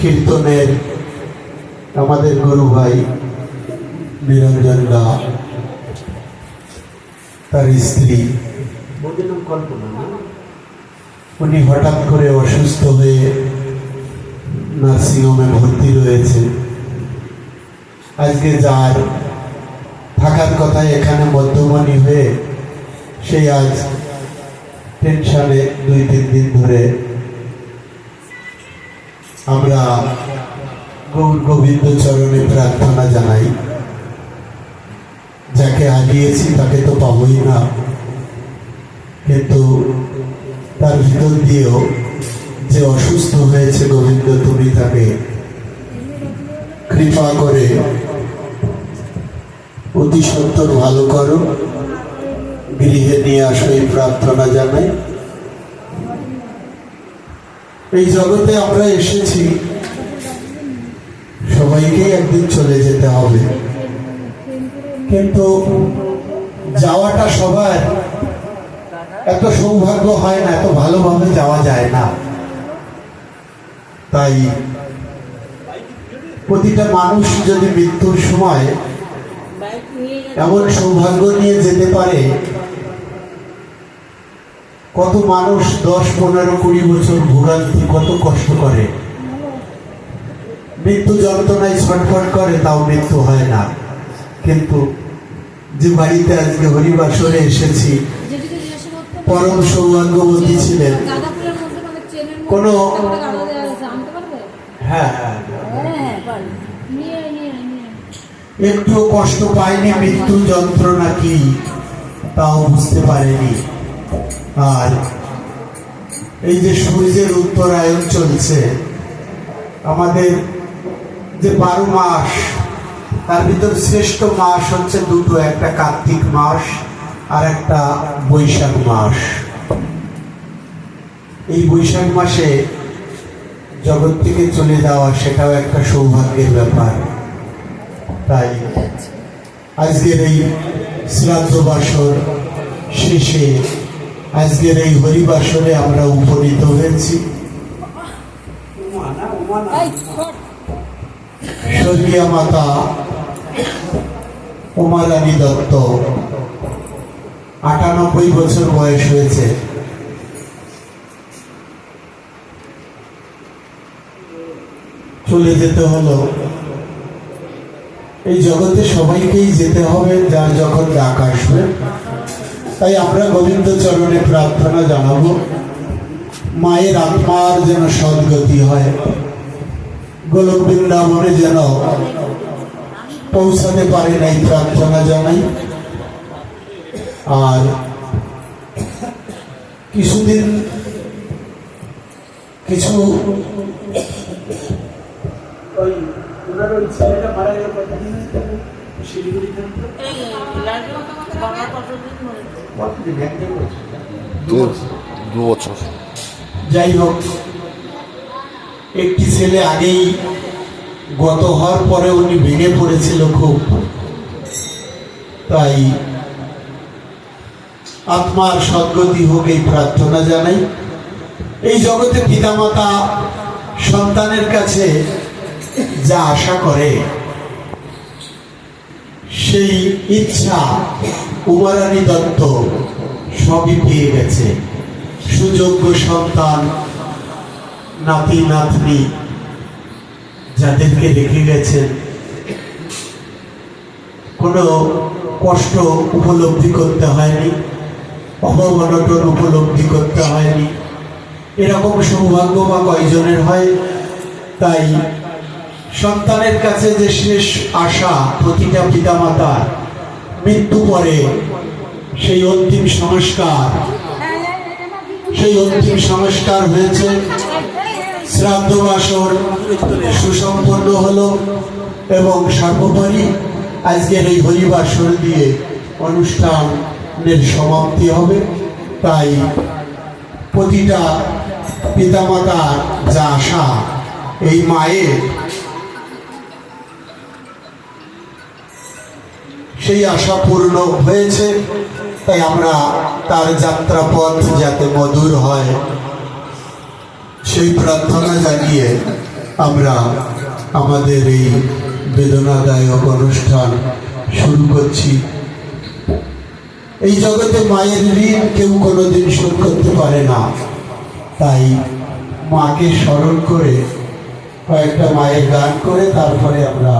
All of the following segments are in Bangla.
কীর্তনের আমাদের গুরু ভাই নিরঞ্জন দা, তার স্ত্রী উনি হঠাৎ করে অসুস্থ হয়ে নার্সিংহোমে ভর্তি রয়েছে। আজকে যার থাকার কথা এখানে মধ্যমণি হয়ে সেই আজ টেনশনে 2-3 দিন ধরে আমরা গৌর গোবিন্দ চরণে প্রার্থনা জানাই। যাকে হারিয়েছি তাকে তো পাবই না, কিন্তু তার ভিতর দিয়েও যে অসুস্থ হয়েছে, গোবিন্দ তুমি তাকে কৃপা করে অতি সত্তর ভালো করো, গৃহে নিয়ে আসো, এই প্রার্থনা জানাই। এই জগতে আমরা এসেছি, সবাইকেই একদিন চলে যেতে হবে, কিন্তু যাওয়াটা সবার এত সৌভাগ্য হয় না, এত ভালোভাবে যাওয়া যায় না। তাই প্রতিটা মানুষ যদি মৃত্যুর সময় এমন সৌভাগ্য নিয়ে যেতে পারে, কত মানুষ 10, 15, 20 বছর ভোগান্তি, কত কষ্ট করে, মৃত্যু যন্ত্রণায় ছটফট করে, তাও মৃত্যু হয় না। কিন্তু যে বাড়িতে আজকে হরিবাসরে এসেছি, পরম সৌভাগ্যবতী ছিলেন, কোনো একটু কষ্ট পায়নি, মৃত্যু যন্ত্রণা কি তাও বুঝতে পারেনি। আর এই যে সূর্যের উত্তরায়ণ চলছে, আমাদের যে 12 মাস, তার ভিতর শ্রেষ্ঠ মাস হচ্ছে দুটো, একটা কার্তিক মাস আর একটা বৈশাখ মাস। এই বৈশাখ মাসে জগৎ থেকে চলে যাওয়া, সেটাও একটা সৌভাগ্যের ব্যাপার। তাই আজকের এই শ্রাদ্ধ বাসর শেষে, আজকের এই হরিবাসরে আমরা উপনীত হয়েছি। স্বর্গীয়া মাতা উমা রানী দত্ত 98 বছর বয়স হয়েছে। চলে যেতে হলো। এই জগতে সবাইকেই যেতে হবে, যার যখন ডাক আসবে। তাই আমরা গোবিন্দ চরণে প্রার্থনা জানাবো, মায়ের আত্মার যেন সদ্গতি হয়, গোলক বৃন্দাবনে যেন পৌঁছাতে পারে, নাই প্রার্থনা জানাই। আর কিছুদিন কিছু যাই হোক, একটি ছেলে আগেই গত হওয়ার পরে উনি ভেঙে পড়েছিল খুব। তাই আত্মার সদ্গতি হোক, এই প্রার্থনা জানাই। এই জগতে পিতামাতা সন্তানের কাছে যা আশা করে, সেই ইচ্ছা উমা রানী দত্ত সবই পেয়ে গেছে। সুযোগ্য সন্তান, নাতি নাতনি যাদেরকে রেখে গেছেন, কোনো কষ্ট উপলব্ধি করতে হয়নি, অভাব অনটন উপলব্ধি করতে হয়নি। এরকম সৌভাগ্য বা কয়জনের হয়? তাই সন্তানের কাছে যে শেষ আশা প্রতিটা পিতামাতার, মৃত্যু পরে সেই অন্তিম সংস্কার হয়েছে। শ্রাদ্ধ বাসর সুসম্পন্ন হলো এবং সর্বোপরি আজকের এই হরিবাসর দিয়ে অনুষ্ঠানের সমাপ্তি হবে। তাই প্রতিটা পিতামাতার যা আশা, এই মায়ের সেই আশা পূর্ণ হয়েছে। তাই আমরা তার যাত্রাপথ যাতে মধুর হয় সেই প্রার্থনা জানিয়ে আমরা আমাদের এই বেদনাদায়ক অনুষ্ঠান শুরু করছি। এই জগতে মায়ের ঋণ কেউ কোনোদিন শোধ করতে পারে না, তাই মাকে স্মরণ করে কয়েকটা মায়ের গান করে তারপরে আমরা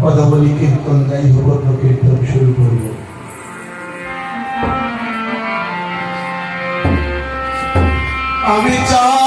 পদাবলী কীর্তন গাই ভগবত কীর্তন শুরু করব। আমি চাই